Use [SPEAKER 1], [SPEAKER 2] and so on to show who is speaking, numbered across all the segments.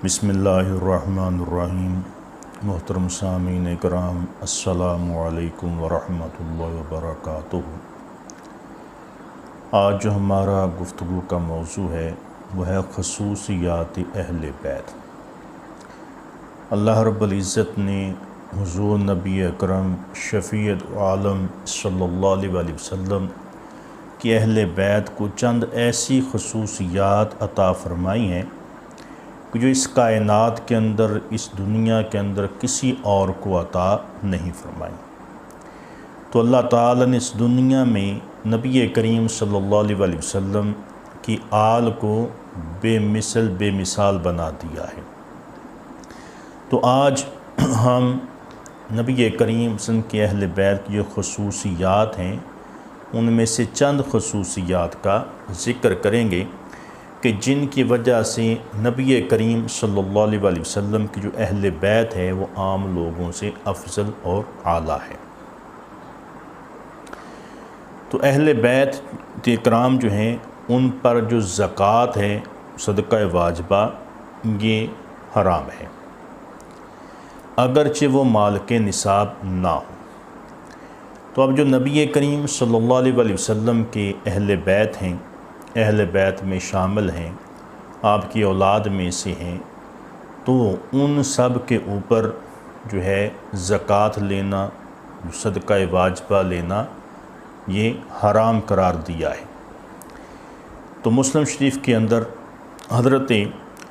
[SPEAKER 1] بسم اللہ الرحمن الرحیم۔ محترم سامعین کرام، السلام علیکم ورحمۃ اللہ وبرکاتہ۔ آج جو ہمارا گفتگو کا موضوع ہے وہ ہے خصوصیات اہل بیت۔ اللہ رب العزت نے حضور نبی اکرم شفیع عالم صلی اللہ علیہ وسلم کی اہل بیت کو چند ایسی خصوصیات عطا فرمائی ہیں کہ جو اس کائنات کے اندر، اس دنیا کے اندر کسی اور کو عطا نہیں فرمائی۔ تو اللہ تعالیٰ نے اس دنیا میں نبی کریم صلی اللہ علیہ وسلم کی آل کو بے مثال بنا دیا ہے۔ تو آج ہم نبی کریم صلی اللہ علیہ وسلم کے اہل بیت کی جو خصوصیات ہیں ان میں سے چند خصوصیات کا ذکر کریں گے کہ جن کی وجہ سے نبی کریم صلی اللہ علیہ وسلم کی جو اہل بیت ہے وہ عام لوگوں سے افضل اور اعلیٰ ہے۔ تو اہل بیت اکرام جو ہیں ان پر جو زکوٰۃ ہے، صدقہ واجبہ، یہ حرام ہے اگرچہ وہ مال کے نصاب نہ ہو۔ تو اب جو نبی کریم صلی اللہ علیہ وسلم کے اہل بیت ہیں، اہل بیت میں شامل ہیں، آپ کی اولاد میں سے ہیں، تو ان سب کے اوپر جو ہے زکوٰۃ لینا، صدقہ واجبہ لینا، یہ حرام قرار دیا ہے۔ تو مسلم شریف کے اندر حضرت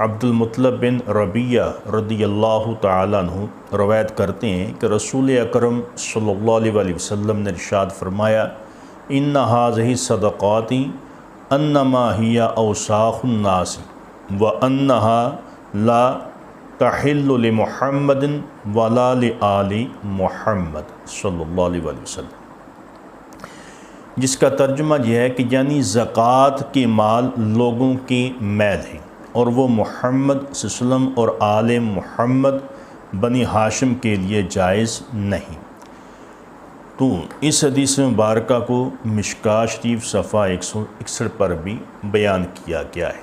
[SPEAKER 1] عبد المطلب بن ربیعہ رضی اللہ تعالیٰ عنہ روایت کرتے ہیں کہ رسول اکرم صلی اللہ علیہ وسلم نے ارشاد فرمایا، ان ھذہ صدقات انما ہی اوساخ الناس وانہا لا تحل لمحمد ولا لآل محمد صلی اللہ علیہ وسلم، جس کا ترجمہ یہ ہے کہ یعنی زکوٰۃ کے مال لوگوں کی میل ہیں اور وہ محمد صلی اللہ علیہ وسلم اور آل محمد بنی ہاشم کے لیے جائز نہیں۔ تو اس حدیث مبارکہ کو مشکاۃ شریف صفحہ 161 پر بھی بیان کیا گیا ہے۔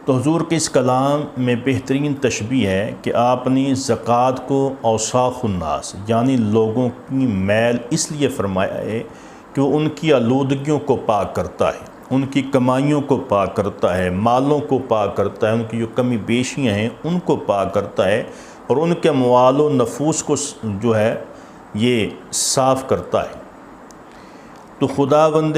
[SPEAKER 1] تو حضور کے اس کلام میں بہترین تشبیہ ہے کہ آپ نے زکوٰۃ کو اوساخ الناس یعنی لوگوں کی میل اس لیے فرمایا ہے کہ وہ ان کی آلودگیوں کو پاک کرتا ہے، ان کی کمائیوں کو پاک کرتا ہے، مالوں کو پاک کرتا ہے، ان کی جو کمی بیشیاں ہیں ان کو پاک کرتا ہے اور ان کے اموال و نفوس کو جو ہے یہ صاف کرتا ہے۔ تو خداوند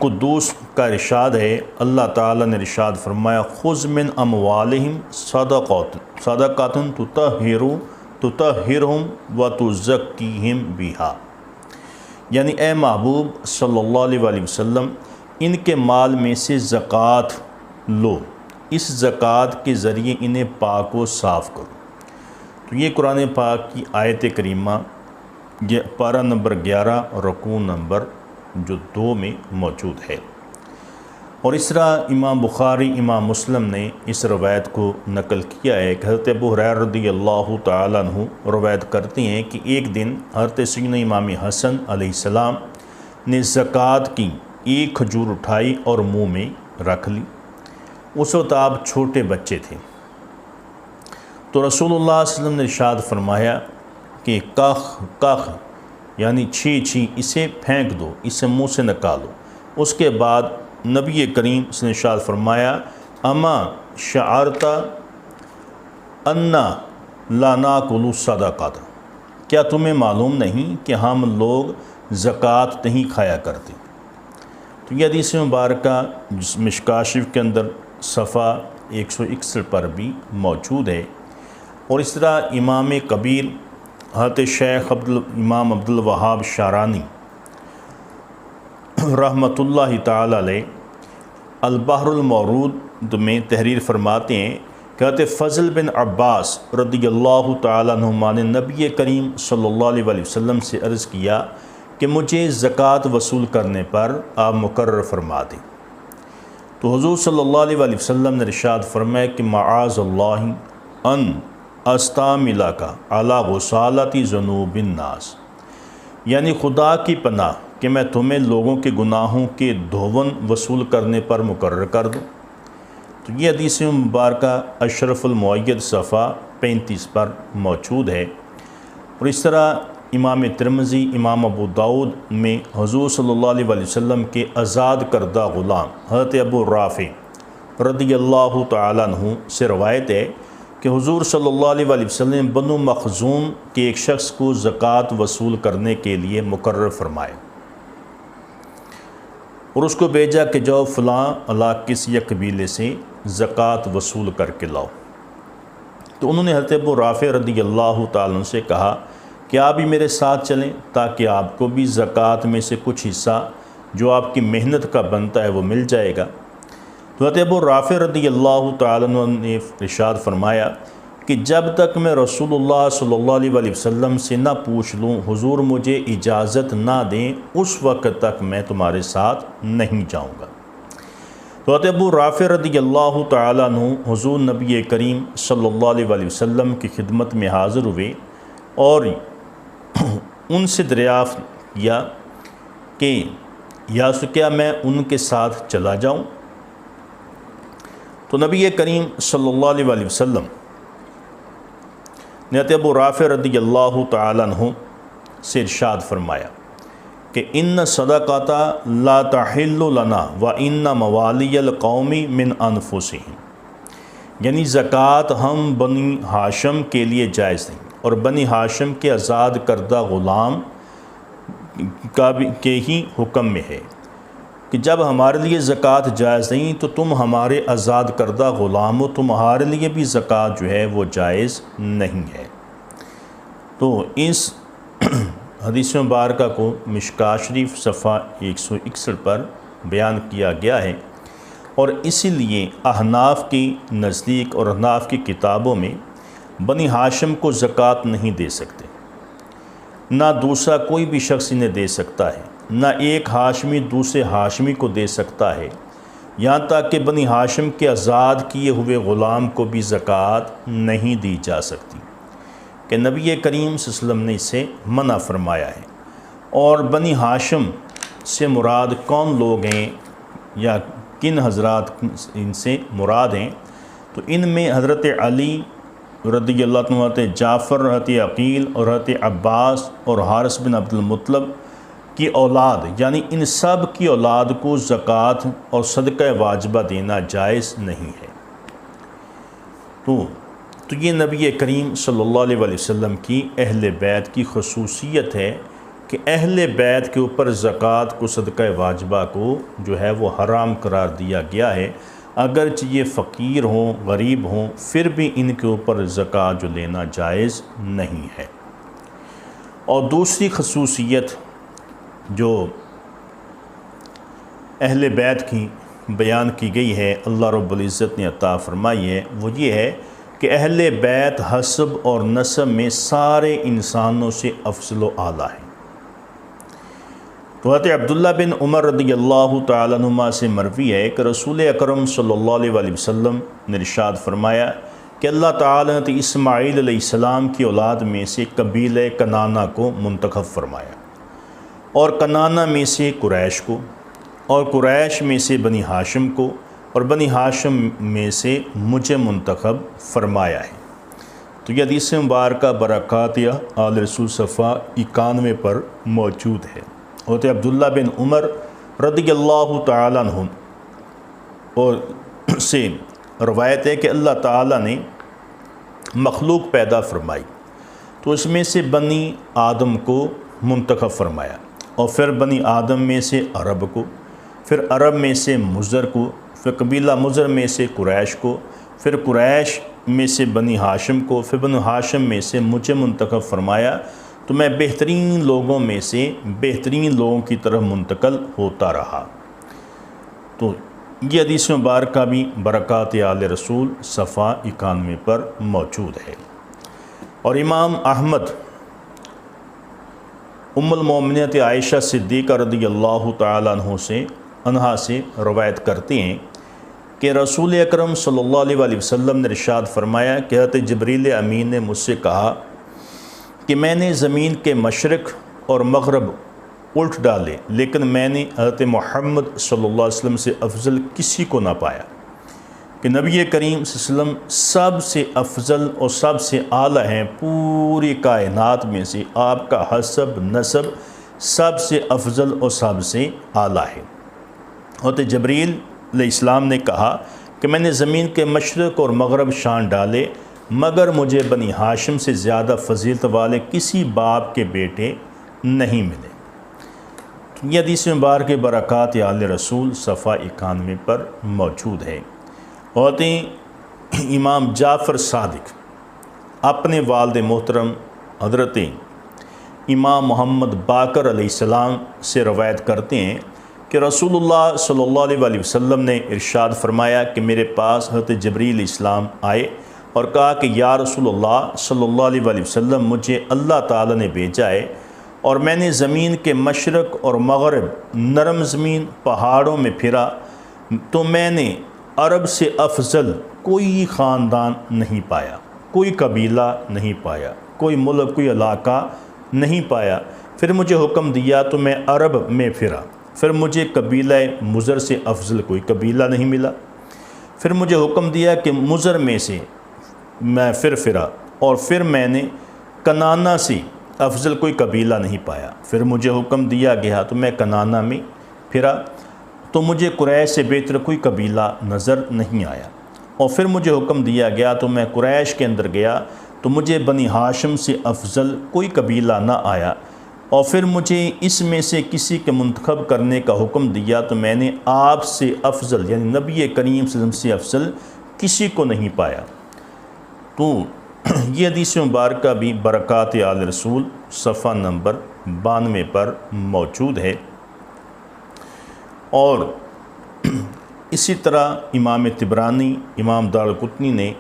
[SPEAKER 1] قدوس کا ارشاد ہے، اللہ تعالیٰ نے ارشاد فرمایا، خذ من اموالہم صدقات تطہرہم وتزکیہم بہا، یعنی اے محبوب صلی اللہ علیہ وسلم ان کے مال میں سے زکوٰۃ لو، اس زکوٰۃ کے ذریعے انہیں پاک و صاف کرو۔ تو یہ قرآن پاک کی آیت کریمہ یہ پارہ نمبر 11 رکوع نمبر جو 2 میں موجود ہے۔ اور اس طرح امام بخاری، امام مسلم نے اس روایت کو نقل کیا ہے کہ حضرت ابو ہریرہ رضی اللہ تعالیٰ عنہ روایت کرتے ہیں کہ ایک دن حضرت سیدنا امام حسن علیہ السلام نے زکوٰۃ کی ایک کھجور اٹھائی اور منہ میں رکھ لی۔ اس وقت آپ چھوٹے بچے تھے۔ تو رسول اللہ صلی اللہ علیہ وسلم نے ارشاد فرمایا کہ کخ یعنی چھی اسے پھینک دو، اسے منہ سے نکالو۔ اس کے بعد نبی کریم صلی اللہ علیہ وسلم نے ارشاد فرمایا، اما شعرت انا لا ناکل صدقۃ، کیا تمہیں معلوم نہیں کہ ہم لوگ زکوٰۃ نہیں کھایا کرتے؟ تو یہ حدیث مبارکہ مشکاۃ شریف کے اندر صفحہ 161 پر بھی موجود ہے۔ اور اس طرح امام کبیر حضرت شیخ امام عبد الوہاب شعرانی رحمۃ اللہ تعالی علیہ البحر المورود میں تحریر فرماتے ہیں کہ حضرت فضل بن عباس رضی اللہ تعالیٰ عنہما نے نبی کریم صلی اللہ علیہ وسلم سے عرض کیا کہ مجھے زکوٰۃ وصول کرنے پر آپ مقرر فرما دیں۔ تو حضور صلی اللہ علیہ وسلم نے ارشاد فرمایا کہ معاذ اللہ ان استعملک علی غسالۃ ذنوب الناس، یعنی خدا کی پناہ کہ میں تمہیں لوگوں کے گناہوں کے دھون وصول کرنے پر مقرر کر دوں۔ تو یہ حدیث مبارکہ اشرف المؤید صفحہ 35 پر موجود ہے۔ اور اس طرح امام ترمذی، امام ابو داؤد میں حضور صلی اللہ علیہ وسلم کے آزاد کردہ غلام حضرت ابو رافع رضی اللہ تعالیٰ عنہ سے روایت ہے کہ حضور صلی اللہ علیہ وسلم بنو مخزوم کے ایک شخص کو زکوٰۃ وصول کرنے کے لیے مقرر فرمائے اور اس کو بھیجا کہ جاؤ فلاں علاقے سے یا قبیلے سے زکوٰۃ وصول کر کے لاؤ۔ تو انہوں نے حضرت ابو رافع رضی اللہ تعالیٰ عنہ سے کہا کہ آپ بھی میرے ساتھ چلیں تاکہ آپ کو بھی زکوٰۃ میں سے کچھ حصہ جو آپ کی محنت کا بنتا ہے وہ مل جائے گا۔ تو حضرت ابو رافع رضی اللہ تعالیٰ عنہ نے ارشاد فرمایا کہ جب تک میں رسول اللہ صلی اللہ علیہ وسلم سے نہ پوچھ لوں، حضور مجھے اجازت نہ دیں، اس وقت تک میں تمہارے ساتھ نہیں جاؤں گا۔ تو حضرت ابو رافع رضی اللہ تعالیٰ عنہ حضور نبی کریم صلی اللہ علیہ وسلم کی خدمت میں حاضر ہوئے اور ان سے دریافت کیا کہ یا کیا میں ان کے ساتھ چلا جاؤں؟ تو نبی کریم صلی اللہ علیہ وسلم نے حضرت ابو رافع رضی اللہ تعالیٰ عنہ سے ارشاد فرمایا کہ ان صدقۃ لا تحل لنا و ان موالی القوم من انفسہم، یعنی زکوٰۃ ہم بنی ہاشم کے لیے جائز نہیں اور بنی ہاشم کے آزاد کردہ غلام کے ہی حکم میں ہے کہ جب ہمارے لیے زکوٰۃ جائز نہیں تو تم ہمارے آزاد کردہ غلام ہو، تمہارے لیے بھی زکوٰۃ جو ہے وہ جائز نہیں ہے۔ تو اس حدیث مبارکہ کو مشکاۃ شریف صفحہ 161 پر بیان کیا گیا ہے، اور اسی لیے احناف کی نزدیک اور احناف کی کتابوں میں بنی ہاشم کو زکوٰۃ نہیں دے سکتے، نہ دوسرا کوئی بھی شخص انہیں دے سکتا ہے، نہ ایک ہاشمی دوسرے ہاشمی کو دے سکتا ہے، یہاں تک کہ بنی ہاشم کے آزاد کیے ہوئے غلام کو بھی زکوٰۃ نہیں دی جا سکتی کہ نبی کریم صلی اللہ علیہ وسلم نے اسے منع فرمایا ہے۔ اور بنی ہاشم سے مراد کون لوگ ہیں یا کن حضرات ان سے مراد ہیں؟ تو ان میں حضرت علی رضی اللہ عنہ، حضرت جعفر، حضرت عقیل اور حضرت عباس اور حارث بن عبد المطلب کی اولاد، یعنی ان سب کی اولاد کو زکوٰۃ اور صدقہ واجبہ دینا جائز نہیں ہے۔ تو یہ نبی کریم صلی اللہ علیہ وسلم کی اہل بیت کی خصوصیت ہے کہ اہل بیت کے اوپر زکوٰۃ کو، صدقہ واجبہ کو جو ہے وہ حرام قرار دیا گیا ہے، اگرچہ یہ فقیر ہوں، غریب ہوں، پھر بھی ان کے اوپر زکوٰۃ جو لینا جائز نہیں ہے۔ اور دوسری خصوصیت جو اہل بیت کی بیان کی گئی ہے، اللہ رب العزت نے عطا فرمائی ہے، وہ یہ ہے کہ اہل بیت حسب اور نسب میں سارے انسانوں سے افضل و اعلیٰ ہیں۔ تو حضرت عبداللہ بن عمر رضی اللہ تعالیٰ عنہما سے مروی ہے کہ رسول اکرم صلی اللہ علیہ وسلم نے ارشاد فرمایا کہ اللہ تعالیٰ نے اسماعیل علیہ السلام کی اولاد میں سے قبیلہ کنانہ کو منتخب فرمایا، اور کنانہ میں سے قریش کو، اور قریش میں سے بنی ہاشم کو، اور بنی ہاشم میں سے مجھے منتخب فرمایا ہے۔ تو یہ حدیث مبارکہ برکات آل رسول صفحہ 91 پر موجود ہے۔ حضرت عبداللہ بن عمر رضی اللہ تعالیٰ عنہ اور سے روایت ہے کہ اللہ تعالیٰ نے مخلوق پیدا فرمائی تو اس میں سے بنی آدم کو منتخب فرمایا، اور پھر بنی آدم میں سے عرب کو، پھر عرب میں سے مضر کو، پھر قبیلہ مضر میں سے قریش کو، پھر قریش میں سے بنی ہاشم کو، پھر بنی ہاشم میں سے مجھے منتخب فرمایا، تو میں بہترین لوگوں میں سے بہترین لوگوں کی طرف منتقل ہوتا رہا۔ تو یہ حدیث مبارکہ بھی برکات آل رسول صفحہ 91 پر موجود ہے۔ اور امام احمد ام المومنین عائشہ صدیقہ رضی اللہ تعالیٰ عنہا سے روایت کرتے ہیں کہ رسول اکرم صلی اللہ علیہ وسلم نے ارشاد فرمایا کہ حضرت جبریل امین نے مجھ سے کہا کہ میں نے زمین کے مشرق اور مغرب الٹ ڈالے، لیکن میں نے حضرت محمد صلی اللہ علیہ وسلم سے افضل کسی کو نہ پایا۔ کہ نبی کریم صلی اللہ علیہ وسلم سب سے افضل اور سب سے اعلیٰ ہیں پوری کائنات میں سے، آپ کا حسب نسب سب سے افضل اور سب سے اعلیٰ ہے۔ حضرت جبریل علیہ السلام نے کہا کہ میں نے زمین کے مشرق اور مغرب شان ڈالے مگر مجھے بنی ہاشم سے زیادہ فضیلت والے کسی باپ کے بیٹے نہیں ملے۔ یہ حدیث مبارک برکات آل رسول صفحہ 91 پر موجود ہے۔ اور امام جعفر صادق اپنے والد محترم حضرت امام محمد باقر علیہ السلام سے روایت کرتے ہیں کہ رسول اللہ صلی اللہ علیہ وسلم نے ارشاد فرمایا کہ میرے پاس حضرت جبریل علیہ السلام آئے اور کہا کہ یا رسول اللہ صلی اللہ علیہ وسلم مجھے اللہ تعالیٰ نے بھیجا ہے اور میں نے زمین کے مشرق اور مغرب نرم زمین پہاڑوں میں پھرا تو میں نے عرب سے افضل کوئی خاندان نہیں پایا، کوئی قبیلہ نہیں پایا، کوئی ملک، کوئی علاقہ نہیں پایا۔ پھر مجھے حکم دیا تو میں عرب میں پھرا، پھر مجھے قبیلہ مضر سے افضل کوئی قبیلہ نہیں ملا، پھر مجھے حکم دیا کہ مضر میں سے میں پھرا اور پھر میں نے کنانہ سے افضل کوئی قبیلہ نہیں پایا، پھر مجھے حکم دیا گیا تو میں کنانہ میں پھرا تو مجھے قریش سے بہتر کوئی قبیلہ نظر نہیں آیا، اور پھر مجھے حکم دیا گیا تو میں قریش کے اندر گیا تو مجھے بنی ہاشم سے افضل کوئی قبیلہ نہ آیا، اور پھر مجھے اس میں سے کسی کے منتخب کرنے کا حکم دیا تو میں نے آپ سے افضل یعنی نبی کریم صلی اللہ علیہ وسلم سے افضل کسی کو نہیں پایا۔ تو یہ حدیث مبارکہ بھی برکات آل رسول صفحہ نمبر 92 پر موجود ہے۔ اور اسی طرح امام طبرانی، امام دارقطنی نے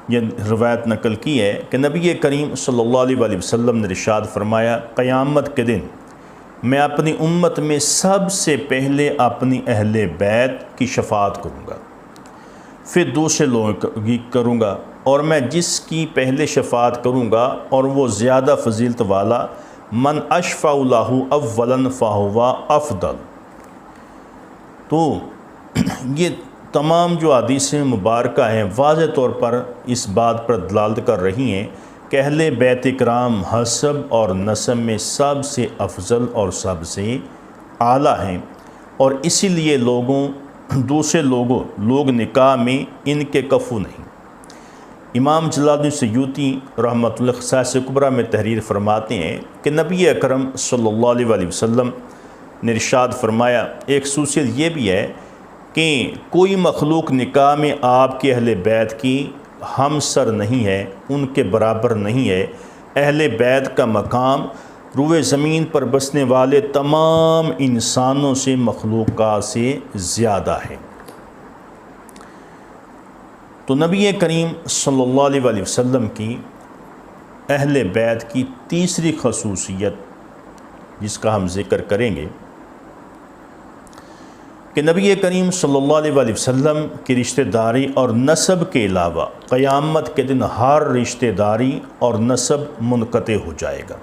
[SPEAKER 1] یہ روایت نقل کی ہے کہ نبی کریم صلی اللہ علیہ وسلم نے ارشاد فرمایا قیامت کے دن میں اپنی امت میں سب سے پہلے اپنی اہل بیت کی شفاعت کروں گا، پھر دوسرے لوگوں کی کروں گا، اور میں جس کی پہلے شفاعت کروں گا اور وہ زیادہ فضیلت والا من اشفع لہ اولا فہو افضل۔ تو یہ تمام جو حدیث مبارکہ ہیں واضح طور پر اس بات پر دلالت کر رہی ہیں کہ اہل بیت کرام حسب اور نسب میں سب سے افضل اور سب سے اعلیٰ ہیں، اور اسی لیے دوسرے لوگ نکاح میں ان کے کفو نہیں۔ امام جلال الدین سیوطی رحمۃ اللہ خصائص کبریٰ میں تحریر فرماتے ہیں کہ نبی اکرم صلی اللہ علیہ وسلم نے ارشاد فرمایا ایک خصوصیت یہ بھی ہے کہ کوئی مخلوق نکاح میں آپ کے اہل بیت کی ہم سر نہیں ہے، ان کے برابر نہیں ہے۔ اہل بیت کا مقام روئے زمین پر بسنے والے تمام انسانوں سے مخلوقات سے زیادہ ہے۔ تو نبی کریم صلی اللہ علیہ وسلم کی اہل بیت کی تیسری خصوصیت جس کا ہم ذکر کریں گے کہ نبی کریم صلی اللہ علیہ وسلم کی رشتہ داری اور نسب کے علاوہ قیامت کے دن ہر رشتہ داری اور نسب منقطع ہو جائے گا۔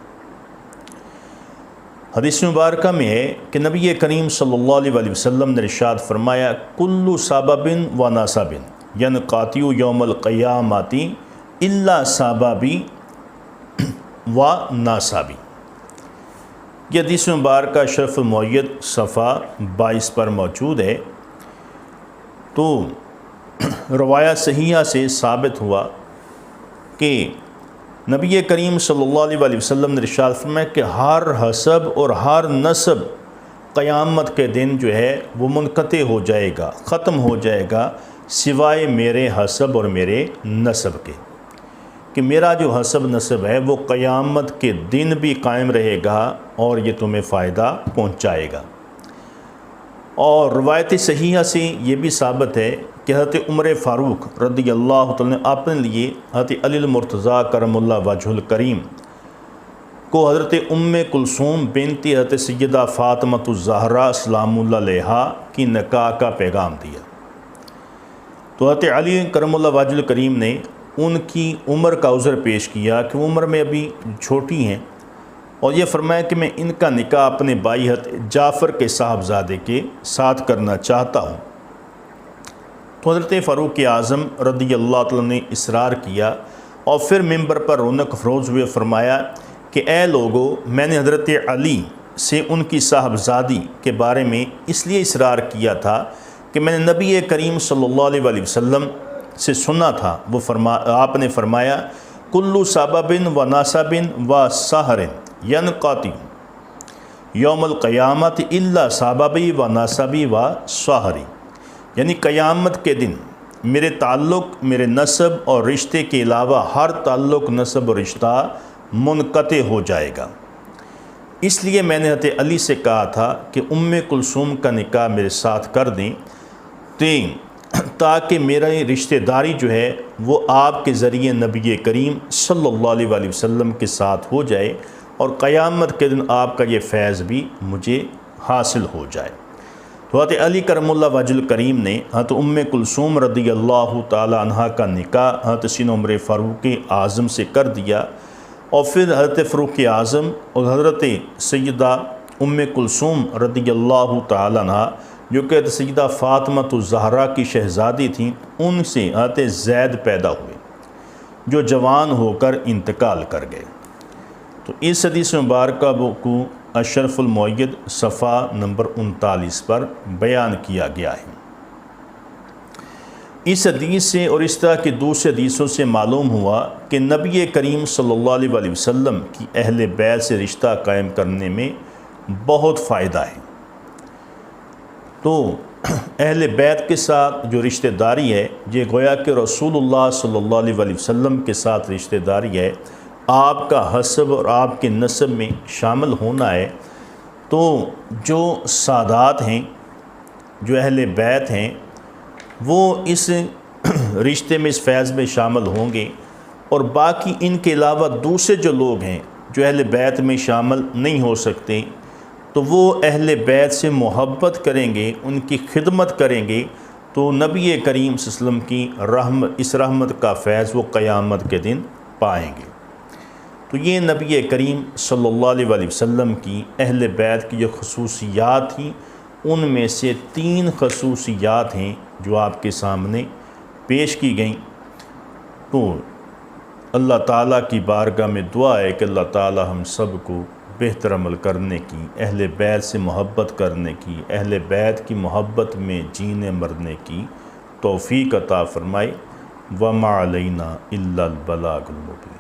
[SPEAKER 1] حدیث مبارکہ میں ہے کہ نبی کریم صلی اللہ علیہ وسلم نے ارشاد فرمایا کل سبب و نسب ینقطع یوم القیامۃ الا سببی و نسبی۔ یہ حدیث مبارکہ شرف المعید صفحہ 22 پر موجود ہے۔ تو روایت صحیحہ سے ثابت ہوا کہ نبی کریم صلی اللہ علیہ وسلم نے ارشاد فرمایا کہ ہر حسب اور ہر نسب قیامت کے دن جو ہے وہ منقطع ہو جائے گا، ختم ہو جائے گا، سوائے میرے حسب اور میرے نسب کے، کہ میرا جو حسب نسب ہے وہ قیامت کے دن بھی قائم رہے گا اور یہ تمہیں فائدہ پہنچائے گا۔ اور روایت صحیحہ سے یہ بھی ثابت ہے کہ حضرت عمر فاروق رضی اللہ تعالیٰ نے اپنے لیے حضرت علی المرتضیٰ کرم اللہ وجہ الکریم کو حضرت ام کلثوم بنت حضرت سیدہ فاطمۃ الزہرا سلام اللہ علیہا کی نکاح کا پیغام دیا۔ تو حضرت علی کرم اللہ وجہ الکریم نے ان کی عمر کا عذر پیش کیا کہ وہ عمر میں ابھی چھوٹی ہیں، اور یہ فرمایا کہ میں ان کا نکاح اپنے بھائی حضرت جعفر کے صاحبزادے کے ساتھ کرنا چاہتا ہوں۔ تو حضرت فاروق اعظم رضی اللہ تعالیٰ نے اصرار کیا اور پھر ممبر پر رونق افروز ہوئے فرمایا کہ اے لوگو، میں نے حضرت علی سے ان کی صاحبزادی کے بارے میں اس لیے اصرار کیا تھا کہ میں نے نبی کریم صلی اللہ علیہ وآلہ وسلم سے سنا تھا، آپ نے فرمایا کلو سبب و ناسب و سحر ینقطع یوم القیامت الا سببی و ناسبی و سحری، یعنی قیامت کے دن میرے تعلق، میرے نسب اور رشتے کے علاوہ ہر تعلق، نسب اور رشتہ منقطع ہو جائے گا۔ اس لیے میں نے حضرت علی سے کہا تھا کہ ام کلثوم کا نکاح میرے ساتھ کر دیں تاکہ میرا رشتہ داری جو ہے وہ آپ کے ذریعے نبی کریم صلی اللہ علیہ وآلہ وسلم کے ساتھ ہو جائے اور قیامت کے دن آپ کا یہ فیض بھی مجھے حاصل ہو جائے۔ تو حضرت علی کرم اللہ وجہ الکریم نے حضرت ام کلثوم رضی اللہ تعالی عنہ کا نکاح حضرت سین عمر فاروق اعظم سے کر دیا، اور پھر حضرت فاروق اعظم اور حضرت سیدہ ام کلثوم رضی اللہ تعالی عنہ جو کہ سیدہ فاطمہ الزہرا کی شہزادی تھیں، ان سے حضرت زید پیدا ہوئے جو جوان ہو کر انتقال کر گئے۔ تو اس حدیث مبارکہ کو اشرف المؤید صفحہ نمبر 39 پر بیان کیا گیا ہے۔ اس حدیث سے اور اس طرح کی دوسرے حدیثوں سے معلوم ہوا کہ نبی کریم صلی اللہ علیہ وآلہ وسلم کی اہل بیت سے رشتہ قائم کرنے میں بہت فائدہ ہے۔ تو اہل بیت کے ساتھ جو رشتہ داری ہے یہ گویا کہ رسول اللہ صلی اللہ علیہ وآلہ وسلم کے ساتھ رشتہ داری ہے، آپ کا حسب اور آپ کے نسب میں شامل ہونا ہے۔ تو جو سادات ہیں، جو اہل بیت ہیں، وہ اس رشتے میں، اس فیض میں شامل ہوں گے، اور باقی ان کے علاوہ دوسرے جو لوگ ہیں جو اہل بیت میں شامل نہیں ہو سکتے، تو وہ اہل بیت سے محبت کریں گے، ان کی خدمت کریں گے، تو نبی کریم صلی اللہ علیہ وسلم کی اس رحمت کا فیض وہ قیامت کے دن پائیں گے۔ تو یہ نبی کریم صلی اللہ علیہ وآلہ وسلم کی اہل بیت کی جو خصوصیات تھیں، ان میں سے 3 خصوصیات ہیں جو آپ کے سامنے پیش کی گئیں۔ تو اللہ تعالیٰ کی بارگاہ میں دعا ہے کہ اللہ تعالیٰ ہم سب کو بہتر عمل کرنے کی، اہل بیت سے محبت کرنے کی، اہل بیت کی محبت میں جینے مرنے کی توفیق عطا فرمائے۔ وما علینا الا البلاغ المبین۔